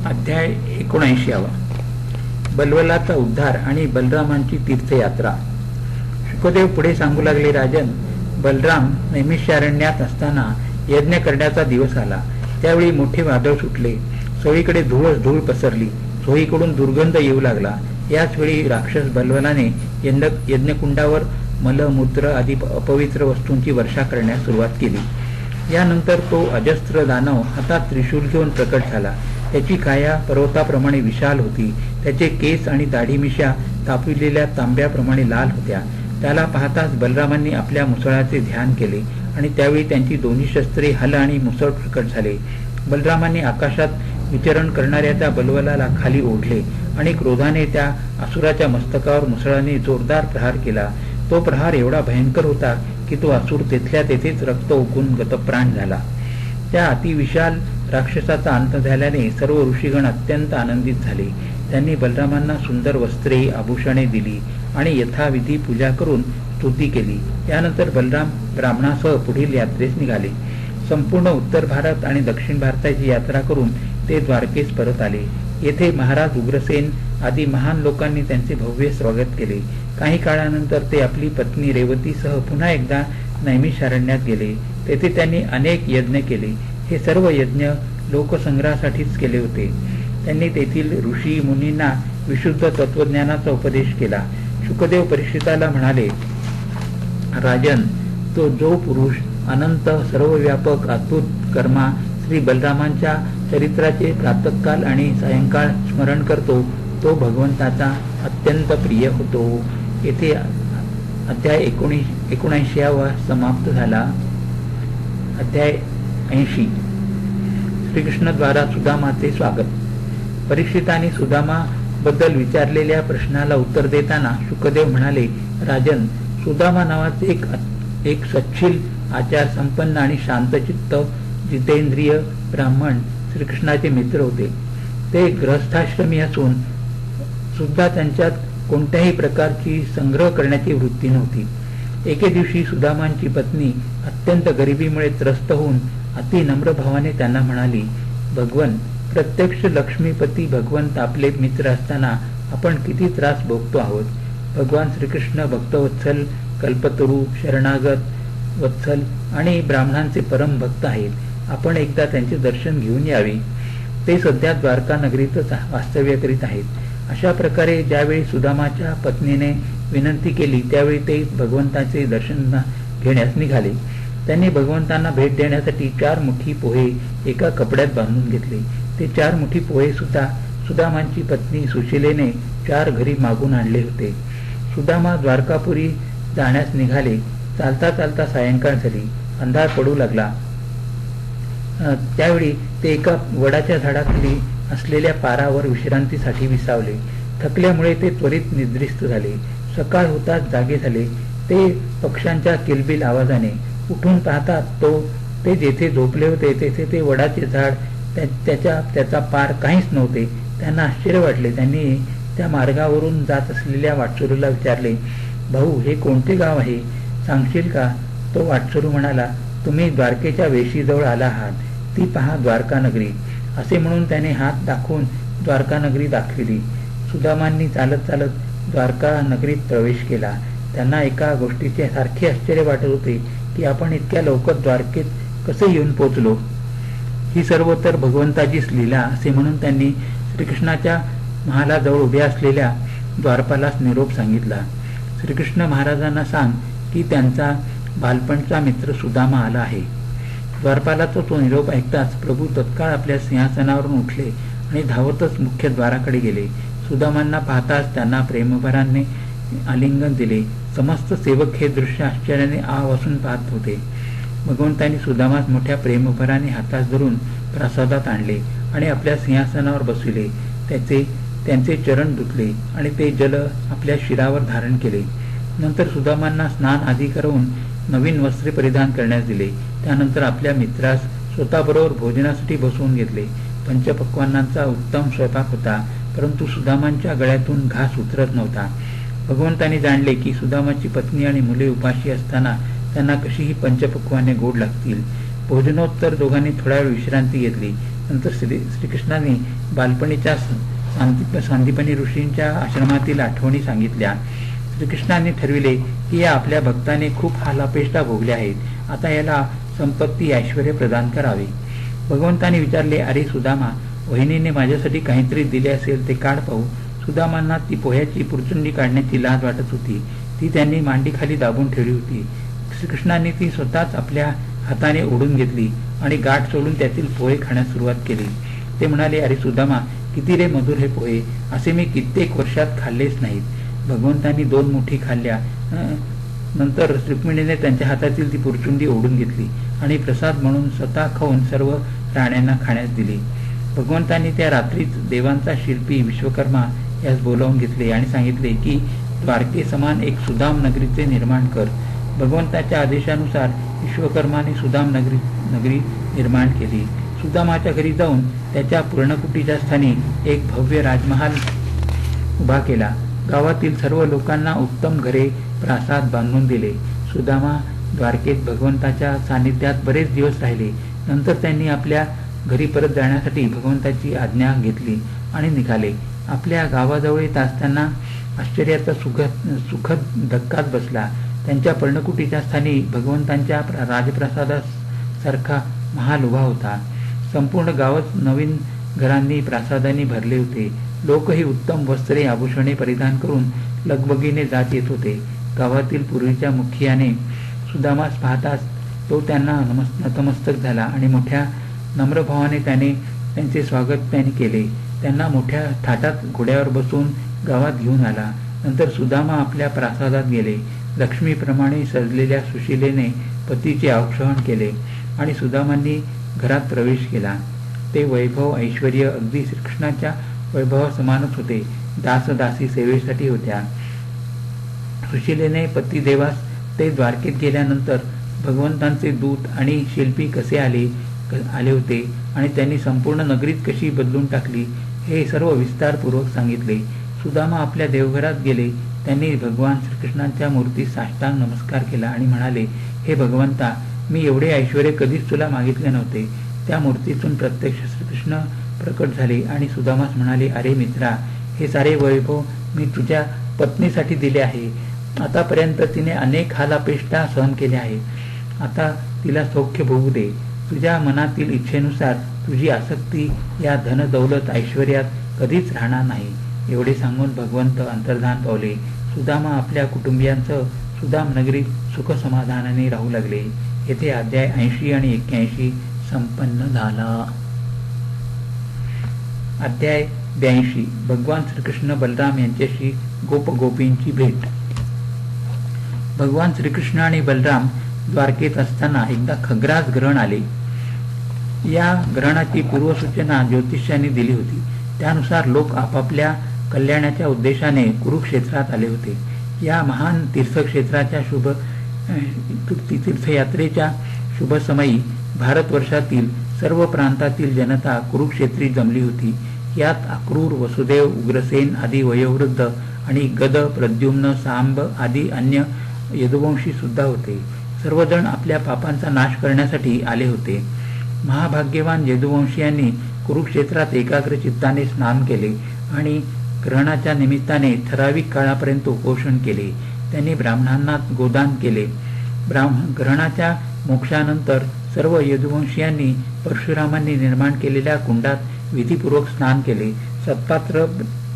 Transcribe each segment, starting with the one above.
अध्याय 79 बलवलाचा उद्धार आणि बलरामांची तीर्थयात्रा। शुकदेव पुढे सांगू लागले, राजन, बलराम नैमिषारण्यात असताना यज्ञ करण्याचा दिवस आला। त्यावेळी मोठे वादळ सुटले, सगळीकडे धूळच धूळ पसरली, चोहीकडून दुर्गंध येऊ लागला। याच वेळी राक्षस बलवलाने यज्ञकुंडावर मल मूत्र आदी अपवित्र वस्तूंची वर्षा करण्यास सुरुवात केली। यानंतर तो अजस्त्र दानव हातात त्रिशूल घेऊन प्रकट झाला। त्याची काया पर्वताप्रमाणे विशाल होती, त्याचे केस आणि दाढी-मिशा तापविलेल्या तांब्याप्रमाणे लाल होत्या। त्याला पाहताच बलरामांनी आपल्या मुसळाचे ध्यान केले आणि त्यावेळी त्यांची दोन्ही शस्त्रे हल आणि मुसळ प्रकट झाले। बलरामांनी आकाशात विचरण करणाऱ्या त्या बलवलाला खाली ओढले आणि क्रोधाने त्या असुराच्या मस्तकावर मुसळाने जोरदार प्रहार केला। तो प्रहार एवढा भयंकर होता की तो असुर तेथल्या तेथेच रक्त ओकून गतप्राण झाला। त्या अतिविशाल राक्षसाचा अंत झाल्याने सर्व ऋषीगण अत्यंत आनंदित झाले। त्यांनी बलरामांना सुंदर वस्त्रे आभूषणे दिली आणि यथाविधी पूजा करून स्तुती केली। यानंतर बलराम ब्राह्मणासह पुढील यात्रेस निघाले। संपूर्ण उत्तर भारत आणि दक्षिण भारताची यात्रा करून ते द्वारकेस परत आले। येथे महाराज उग्रसेन आदी महान लोकांनी त्यांचे भव्य स्वागत केले। काही काळानंतर ते आपली पत्नी रेवतीसह पुन्हा एकदा नैमिषारण्यात गेले। तेथे त्यांनी अनेक यज्ञ केले। हे सर्व यज्ञ लोकसंग्रहासाठीच केले होते। त्यांनी तेथील ऋषी मुनींना विशुद्ध तत्वज्ञानाचा उपदेश केला। शुकदेव परीक्षिताला म्हणाले, राजन, तो जो पुरुष अनंत सर्वव्यापक अद्भुत कर्मा श्री बलरामांच्या चरित्राचे प्रातःकाल आणि सायंकाळ स्मरण करतो तो भगवंताचा अत्यंत प्रिय होतो। येथे अध्याय 79 समाप्त झाला। अध्याय 80 श्रीकृष्णद्वारा सुदामाचे स्वागत। परीक्षितांनी सुदामा बद्दल विचारलेल्या प्रश्नाला उत्तर देताना शुकदेव म्हणाले, राजन, सुदामा नावाचे एक सच्छील आचार संपन्न आणि शांतचित्त जितेंद्रिय ब्राह्मण श्रीकृष्णाचे मित्र होते। ते गृहस्थाश्रमी असून सुद्धा त्यांच्यात कोणत्याही प्रकारची संग्रह करण्याची वृत्ती नव्हती। एके दिवशी सुदामांची पत्नी अत्यंत गरिबीमुळे त्रस्त होऊन अति नम्र भावाने त्यांना म्हणाली, भगवन, प्रत्यक्ष लक्ष्मीपती भगवंत आपले मित्र असताना आपण किती त्रास भोगतो आहोत। भगवान श्रीकृष्ण भक्तवत्सल, कल्पतरू, शरणागत वत्सल आणि ब्राह्मणांचे परम भक्त आहेत। आपण एकदा त्यांचे दर्शन घेऊन यावे। ते सध्या द्वारका नगरीतच वास्तव्य करीत आहेत। अशा प्रकारे ज्यावेळी सुदामाच्या पत्नीने विनंती केली त्यावेळी ते भगवंताचे दर्शन घेण्यास निघाले। त्यांनी भगवंतांना भेट देण्यासाठी 4 मुठी पोहे एका कपड्यात बांधून घेतले। ते 4 मुठी पोहे सुद्धा सुदामांची पत्नी सुशीलेने 4 घरी मागून आणले होते। सुदामा द्वारकापुरी जाण्यास निघाले। चालता चालता सायंकाळ झाली, अंधार पडू लागला। त्यावेळी ते एका वडाच्या झाडाखाली असलेल्या पारावर विश्रांतीसाठी विसावले। थकल्यामुळे ते त्वरित निद्रिस्त झाले। सकाळ होताच जागे झाले। ते पक्ष्यांच्या किलबिल आवाजाने उठून पाहतात ते जेथे झोपले होते तेथे ते वडाचे झाड, त्याचा पार काहीच नव्हते। त्यांना आश्चर्य वाटले। त्यांनी त्या मार्गावरून जात असलेल्या वाटसरूला विचारले, भाऊ, हे कोणते गाव आहे, सांगशील का? तो वाटसरू म्हणाला, तुम्ही द्वारकेच्या वेशीजवळ आला आहात, ती पहा द्वारका नगरी। असे म्हणून त्याने हात दाखवून द्वारका नगरी दाखविली। सुदामांनी चालत चालत द्वारका नगरीत प्रवेश केला। त्यांना एका गोष्टीचे सारखे आश्चर्य वाटत होते की आपण इतक्या लवकर द्वारकेत कसे येऊन पोचलो। ही सर्व तर भगवंताचीच लीला असे म्हणून त्यांनी श्रीकृष्णाच्या महालाजवळ उभ्या असलेल्या द्वारपालास निरोप सांगितला। श्रीकृष्ण महाराजांना सांग की त्यांचा बालपणचा मित्र सुदामा आला आहे। द्वारपालाचा तो निरोप ऐकताच प्रभू तत्काळ आपल्या सिंहासनावरून उठले आणि धावतच मुख्य द्वाराकडे गेले। सुदामांना पाहताच त्यांना प्रेमभराने आलिंगन दिले। समस्त सेवक हे दृश्य आश्चर्याने आवासून पाहत होते। भगवंतांनी सुदामास मोठ्या प्रेमभराने हातात धरून प्रासादात आणले आणि आपल्या सिंहासनावर बसविले। त्यांचे चरण धुतले आणि ते जल आपल्या शिरावर धारण केले। नंतर सुदामांना स्नान आदी करून नवीन वस्त्रे परिधान करण्यास दिले। त्यानंतर आपल्या मित्रास स्वतःबरोबर भोजनासाठी बसवून घेतले। पंचपक्वान्नांचा उत्तम स्वयंपाक होता, परंतु सुदामांच्या गळ्यातून घास उतरत नव्हता। भगवंतांनी जाणले की सुदामाची पत्नी आणि मुले उपाशी असताना त्यांना कशीही पंचपक्वाने गोड लागतील। भोजनोत्तर दोघांनी थोडा वेळ विश्रांती घेतली। नंतर श्रीकृष्णाने बालपणीच्या सांदीपनी ऋषींच्या आश्रमातील आठवणी सांगितल्या. श्रीकृष्णाने ठरविले की या आपल्या भक्ताने खूप हालापेष्टा भोगल्या आहेत, आता याला संपत्ती ऐश्वर्य प्रदान करावे. भगवंताने विचारले, अरे सुदामा, वहिनीने माझ्यासाठी काहीतरी दिले असेल ते काढ पाहू. सुदामांना ती पोह्याची पुरचुंडी काढण्याची लाज वाटत होती. ती त्यांनी मांडीखाली दाबून ठेवली होती. श्रीकृष्णाने ती स्वतःच आपल्या हाताने ओढून घेतली आणि गाठ सोडून त्यातील पोहे खाण्यास सुरुवात केली. ते म्हणाले, अरे सुदामा, किती रे मधुर हे पोहे, असे मी कित्येक वर्षात खाल्लेच नाहीत. भगवंतांनी 2 मुठी खाल्ल्या. नंतर रुक्मिणीने त्यांच्या हातातील ती पुरचुंडी ओढून घेतली आणि प्रसाद म्हणून स्वतः खाऊन सर्व प्राण्यांना खाण्यास दिली. भगवंतांनी त्या रात्रीच देवांचा शिल्पी विश्वकर्मा यास बोलावून घेतले आणि सांगितले की द्वारके समान एक सुदाम नगरीचे निर्माण कर. भगवंताच्या आदेशानुसार विश्वकर्माने सुदाम नगरी निर्माण केली. सुदामाच्या घरी जाऊन त्याच्या पर्णकुटीच्या स्थानी एक भव्य राजमहाल उभा केला. गावातील सर्व लोकांना उत्तम घरे प्रासाद बांधून दिले. सुदामा द्वारकेत भगवंताच्या सानिध्यात बरेच दिवस राहिले. नंतर त्यांनी आपल्या घरी परत जाण्यासाठी भगवंताची आज्ञा घेतली आणि निघाले. आपल्या गावाजवळ येताच त्यांना आश्चर्याचा सुखद धक्काच बसला. त्यांच्या पर्णकुटीच्या स्थानी भगवंतांच्या राजप्रासादासारखा महाल उभा होता. संपूर्ण गावच नवीन घरांनी प्रासादांनी भरले होते. लोकही उत्तम वस्त्रे आभूषणे परिधान करून लगबगीने जात येत होते. गावातील पूर्वीच्या मुखियाने सुदामास पाहताच तो त्यांना नतमस्तक झाला आणि मोठ्या नम्रभावाने त्यांचे स्वागत त्यांनी केले. त्यांना मोठ्या थाटात घोड्यावर बसून गावात घेऊन आला. नंतर सुदामा आपल्या प्रासादात गेले. लक्ष्मीप्रमाणे सजलेल्या सुशिलेने पतीचे औक्षण केले आणि सुदामांनी घरात प्रवेश केला. ते वैभव ऐश्वर्य अगदी श्रीकृष्णाच्या वैभवासमानच होते. दासदासी सेवेसाठी होत्या. सुशिलेने पतिदेवास ते द्वारकेत गेल्यानंतर भगवंतांचे दूत आणि शिल्पी कसे आले होते आणि त्यांनी संपूर्ण नगरीत कशी बदलून टाकली हे सर्व विस्तारपूर्वक सांगितले. सुदामा आपल्या देवघरात गेले. त्यांनी भगवान श्रीकृष्णांच्या मूर्तीस साष्टांग नमस्कार केला आणि म्हणाले, हे भगवंता, मी एवढे ऐश्वर्य कधीच तुला मागितले नव्हते. त्या मूर्तीतून प्रत्यक्ष श्रीकृष्ण प्रकट झाले आणि सुदामास म्हणाले, अरे मित्रा, हे सारे वैभव मी तुझ्या पत्नीसाठी दिले आहे. आतापर्यंत तिने अनेक हालापेष्टा सहन केल्या आहे. आता तिला सौख्य भोगू दे. तुझ्या मनातील इच्छेनुसार तुझी आसक्ती या धन दौलत ऐश्वर्यात कधीच राहणार नाही. एवढे सांगून भगवंत अंतर्धान पावले. सुदामा आपल्या कुटुंबियांसह सुदाम नगरीत सुखसमाधानाने राहू लागले. येथे अध्याय 80 आणि 81 संपन्न झाला. अध्याय 82. भगवान श्रीकृष्ण बलराम यांच्याशी गोपगोपींची भेट. भगवान श्रीकृष्ण आणि बलराम द्वारकेत असताना एकदा खग्रास ग्रहण आले. या ग्रहणाची पूर्वसूचना ज्योतिष्यांनी दिली होती. त्यानुसार लोक आपापल्या कल्याणाच्या उद्देशाने कुरुक्षेत्रात आले होते. या महान तीर्थक्षेत्राच्या तीर्थयात्रेच्या शुभ समयी भारतवर्षातील सर्व प्रांतातील जनता कुरुक्षेत्री जमली होती. यात अक्रूर, वसुदेव, उग्रसेन आदी वयोवृद्ध आणि गद, प्रद्युम्न, सांब आदी अन्य यदुवंशी सुद्धा होते. सर्वजण आपल्या पापांचा नाश करण्यासाठी आले होते. महाभाग्यवान यदुवंशीयांनी कुरुक्षेत्रात एकाग्र चित्ताने स्नान केले आणि ग्रहणाच्या निमित्ताने ठराविक काळापर्यंत उपोषण केले. त्यांनी ब्राह्मणांना गोदान केले. ग्रहणाच्या मोक्षानंतर सर्व यदुवंशीयांनी परशुरामांनी निर्माण केलेल्या कुंडात विधिपूर्वक स्नान केले. सत्पात्र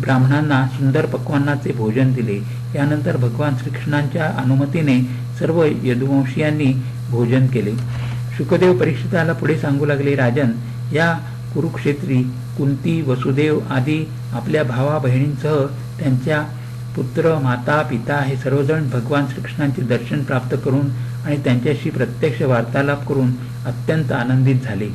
ब्राह्मणांना सुंदर पक्वान्नाचे भोजन दिले. यानंतर भगवान श्रीकृष्णांच्या अनुमतीने सर्व यदुवंशीयांनी भोजन केले. शुकदेव परीक्षिताला पुढे सांगू लागले, राजन, या कुरुक्षेत्री कुंती, वसुदेव आदी आपल्या भावा बहिणींसह त्यांच्या पुत्र, माता, पिता हे सर्वजण भगवान श्रीकृष्णांचे दर्शन प्राप्त करून आणि त्यांच्याशी प्रत्यक्ष वार्तालाप करून अत्यंत आनंदित झाले.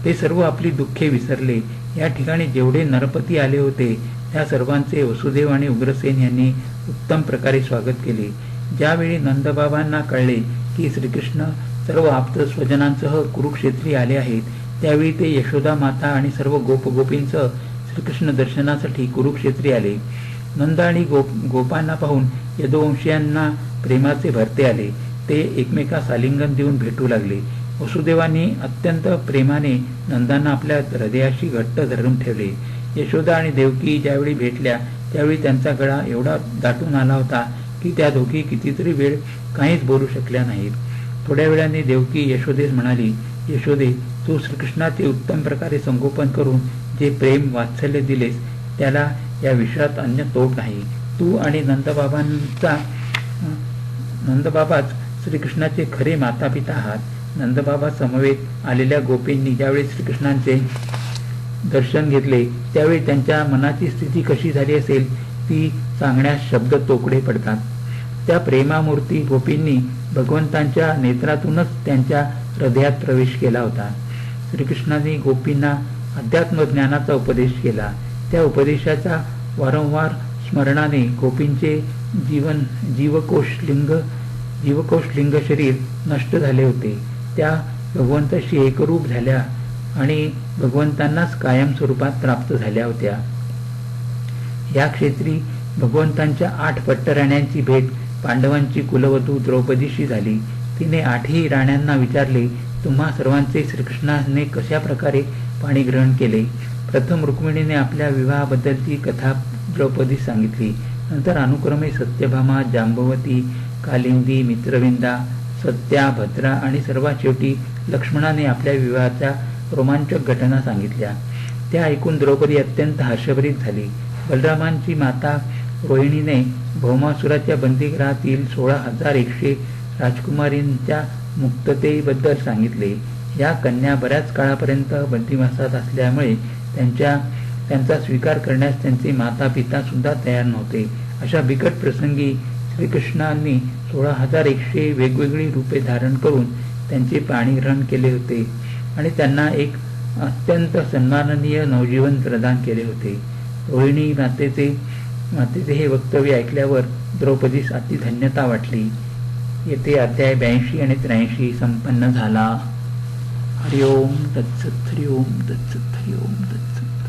ते सर्व आपली दुःखे विसरले. या ठिकाणी जेवढे नरपती आले होते त्या सर्वांचे वसुदेव आणि उग्रसेन यांनी उत्तम प्रकारे स्वागत केले. ज्यावेळी नंदबाबांना कळले की श्रीकृष्ण सर्व आप्त स्वजनांसह कुरुक्षेत्री आले आहेत, त्यावेळी ते यशोदा माता आणि सर्व गोपगोपींसह श्रीकृष्ण दर्शनासाठी कुरुक्षेत्री आले. नंद आणि गोपांना पाहून यदुवंशीयांना प्रेमाचे भरते आले. ते एकमेकास आलिंगन देऊन भेटू लागले. वसुदेवानी अत्यंत प्रेमाने नंदांना आपल्या हृदयाशी घट्ट धरून ठेवले. यशोदा आणि देवकी ज्यावेळी भेटल्या त्यावेळी त्यांचा गळा एवढा दाटून आला होता की त्या दोघी कितीतरी वेळ काहीच बोलू शकल्या नाहीत. थोड्या वेळाने देवकी यशोदेस म्हणाली, यशोदे, तू श्रीकृष्णाचे उत्तम प्रकारे संगोपन करून जे प्रेम वात्सल्य दिलेस त्याला या विश्वात अन्य तोड नाही. तू आणि नंदबाबाच श्रीकृष्णाचे खरे माता पिता आहात. नंदबाबा समवेत आलेल्या गोपींनी ज्यावेळी श्रीकृष्णांचे दर्शन घेतले त्यावेळी त्यांच्या मनाची स्थिती कशी झाली असेल ती सांगण्यास शब्द तोकडे पडतात. त्या प्रेमामूर्ती गोपींनी भगवंतांच्या नेत्रातूनच त्यांच्या हृदयात प्रवेश केला होता. श्रीकृष्णाने गोपींना अध्यात्म ज्ञानाचा उपदेश केला. त्या उपदेशाच्या वारंवार स्मरणाने गोपींचे जीवकोश लिंग शरीर नष्ट झाले होते. त्या भगवंताशी एकरूप झाल्या आणि भगवंतांनाच कायम स्वरूपात प्राप्त झाल्या होत्या. या क्षेत्री भगवंतांच्या 8 पट्टराण्यांची भेट पांडवांची कुलवधू द्रौपदीशी झाली. तिने 8ही राण्यांना विचारले, तुम्हा सर्वांचे श्रीकृष्णाने कशा प्रकारे पाणी ग्रहण केले. प्रथम रुक्मिणीने आपल्या विवाहाबद्दलची कथा द्रौपदीस सांगितली. नंतर अनुक्रमे सत्यभामा, जांबवती, कालिंदी, मित्रविंदा, सत्या, भद्रा आणि सर्वात शेवटी लक्ष्मणाने आपल्या विवाहाच्या रोमांचक घटना सांगितल्या. त्या ऐकून द्रौपदी अत्यंत हर्षभरीत झाली. बलरामांची माता रोहिणीने भौमासुराच्या बंदीगृहातील 16,100 राजकुमारींच्या मुक्ततेबद्दल सांगितले. या कन्या बऱ्याच काळापर्यंत बंदिवासात असल्यामुळे त्यांचा स्वीकार करण्यास त्यांचे माता पिता सुद्धा तयार नव्हते. अशा बिकट प्रसंगी श्रीकृष्णांनी 16,100 वेगवेगळी रूपे धारण करून त्यांचे पाणीग्रहण केले होते आणि त्यांना एक अत्यंत सन्माननीय नवजीवन प्रदान केले होते. रोहिणी मातेचे हे वक्तव्य ऐकल्यावर द्रौपदीस अति धन्यता वाटली. येथे अध्याय 82 आणि 83 संपन्न झाला. हरिओम तत्सत, हरिओम तत्सत, हरिओम तत्सत.